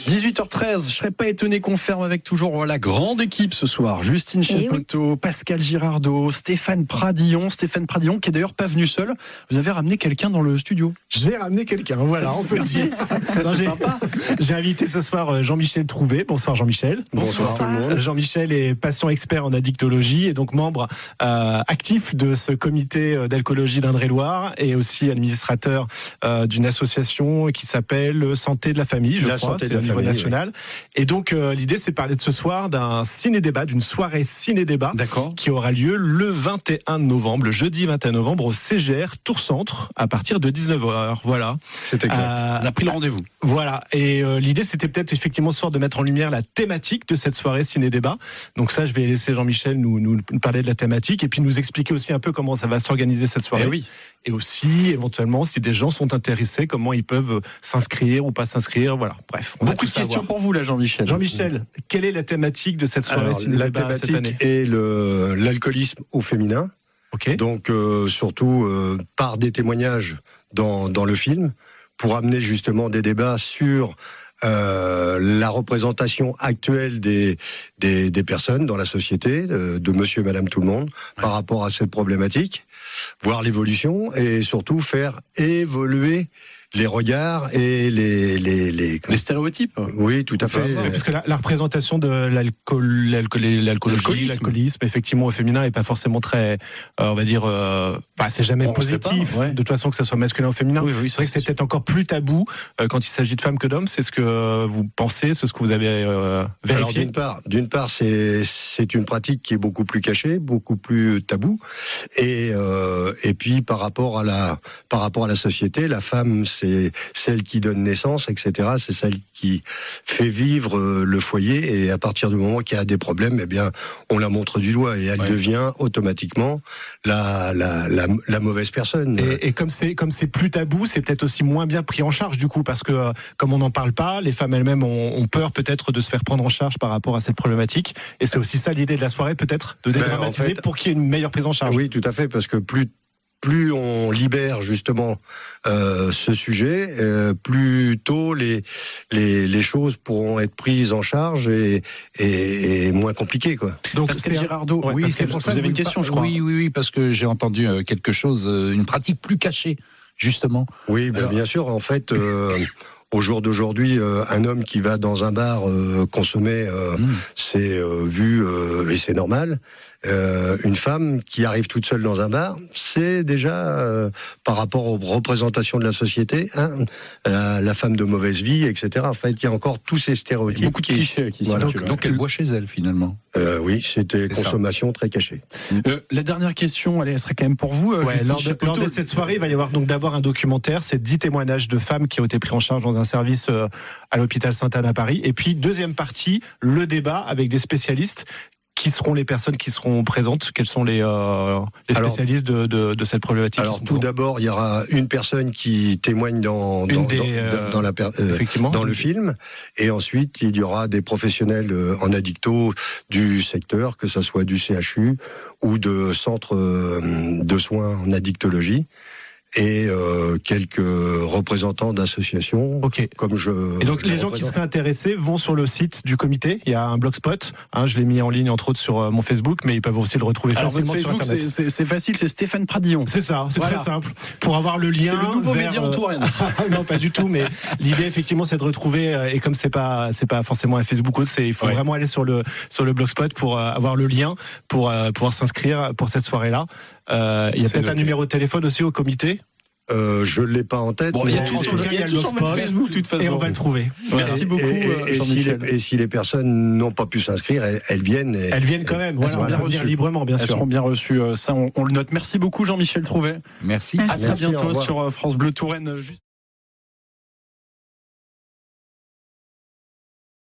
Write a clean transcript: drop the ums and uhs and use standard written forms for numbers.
18h13, je serais pas étonné qu'on ferme avec toujours la grande équipe ce soir. Justine Chepotto, Pascal Girardot, Stéphane Pradillon qui est d'ailleurs pas venu seul. Vous avez ramené quelqu'un dans le studio. J'ai ramené quelqu'un, voilà, on peut le dire. C'est sympa. J'ai invité ce soir Jean-Michel Trouvé. Bonsoir Jean-Michel. Bonsoir tout le monde. Jean-Michel est patient expert en addictologie et donc membre actif de ce comité d'alcoolologie d'Indre-et-Loire et aussi administrateur d'une association qui s'appelle Santé de la Famille, je crois, c'est au niveau national. Et donc l'idée c'est de parler de ce soir d'un ciné-débat, d'une soirée ciné-débat qui aura lieu le 21 novembre, le jeudi 21 novembre au CGR Tour Centre à partir de 19h. Voilà. C'est exact. On a pris le rendez-vous. Voilà. Et l'idée c'était peut-être effectivement ce soir de mettre en lumière la thématique de cette soirée ciné-débat. Donc ça je vais laisser Jean-Michel nous parler de la thématique et puis nous expliquer aussi un peu comment ça va s'organiser cette soirée. Et aussi éventuellement si des gens sont intéressés, comment ils peuvent s'inscrire ou pas s'inscrire. Voilà. Bref. Beaucoup de questions pour vous là, Jean-Michel. Jean-Michel, quelle est la thématique de cette soirée ciné-débat cette année ? La thématique est l'alcoolisme au féminin. Donc surtout par des témoignages dans le film pour amener justement des débats sur la représentation actuelle des personnes dans la société, de monsieur et madame tout le monde, par rapport à cette problématique, voir l'évolution et surtout faire évoluer les regards et les stéréotypes. Oui, tout à fait. Parce que la représentation de l'alcoolisme, effectivement, au féminin, est pas forcément très, on va dire, c'est jamais positif. De toute façon, que ça soit masculin ou féminin. C'est vrai que c'est peut-être encore plus tabou quand il s'agit de femmes que d'hommes. C'est ce que vous pensez, c'est ce que vous avez vérifié. Alors, d'une part, c'est une pratique qui est beaucoup plus cachée, beaucoup plus tabou. Et puis, par rapport à la société, la femme, c'est celle qui donne naissance, etc. C'est celle qui fait vivre le foyer et à partir du moment qu'il y a des problèmes, eh bien, on la montre du doigt et elle devient automatiquement la mauvaise personne. Et comme c'est plus tabou, c'est peut-être aussi moins bien pris en charge du coup, parce que comme on n'en parle pas, les femmes elles-mêmes ont peur peut-être de se faire prendre en charge par rapport à cette problématique. Et c'est aussi ça l'idée de la soirée, peut-être, de dédramatiser pour qu'il y ait une meilleure prise en charge. Oui, tout à fait, parce que plus on libère justement ce sujet, plus tôt les choses pourront être prises en charge et moins compliquées, quoi. Donc Pascal Girardot, vous avez une question, je crois. Oui, parce que j'ai entendu quelque chose, une pratique plus cachée, justement. Oui, bien sûr. En fait, au jour d'aujourd'hui, un homme qui va dans un bar consommer, c'est vu et c'est normal. Une femme qui arrive toute seule dans un bar, c'est déjà par rapport aux représentations de la société, la femme de mauvaise vie, etc. En fait, il y a encore tous ces stéréotypes. Beaucoup de clichés qui circulent. Donc elle boit chez elle finalement. Oui, c'était consommation très cachée. La dernière question, elle serait quand même pour vous. Lors de cette soirée, il va y avoir donc d'abord un documentaire, c'est 10 témoignages de femmes qui ont été pris en charge dans un service à l'hôpital Sainte-Anne à Paris. Et puis deuxième partie, le débat avec des spécialistes. Qui seront les personnes qui seront présentes ? Quels sont les spécialistes de cette problématique ? Alors tout d'abord, il y aura une personne qui témoigne dans le film, et ensuite il y aura des professionnels en addicto du secteur, que ce soit du CHU ou de centres de soins en addictologie. Et quelques représentants d'associations. Et donc les gens qui seraient intéressés vont sur le site du comité. Il y a un blogspot. Je l'ai mis en ligne entre autres sur mon Facebook, mais ils peuvent aussi le retrouver facilement sur Internet. C'est facile, c'est Stéphane Pradillon. C'est ça, c'est très simple. Pour avoir le lien. C'est le nouveau média en Touraine. Non, pas du tout. Mais l'idée effectivement, c'est de retrouver. Et comme c'est pas forcément un Facebook, il faut vraiment aller sur le blogspot pour avoir le lien pour pouvoir s'inscrire pour cette soirée-là. Il y a peut-être un numéro de téléphone aussi au comité. Je l'ai pas en tête. Il y a tout sur votre Facebook, de toute façon. Et on va le trouver. Merci beaucoup, Jean-Michel. Et si les personnes n'ont pas pu s'inscrire, elles viennent. Elles viennent quand même. Voilà, on va revenir librement, bien sûr. Elles seront bien reçues. Ça, on le note. Merci beaucoup, Jean-Michel Trouvé. Merci. À très bientôt sur France Bleu Touraine.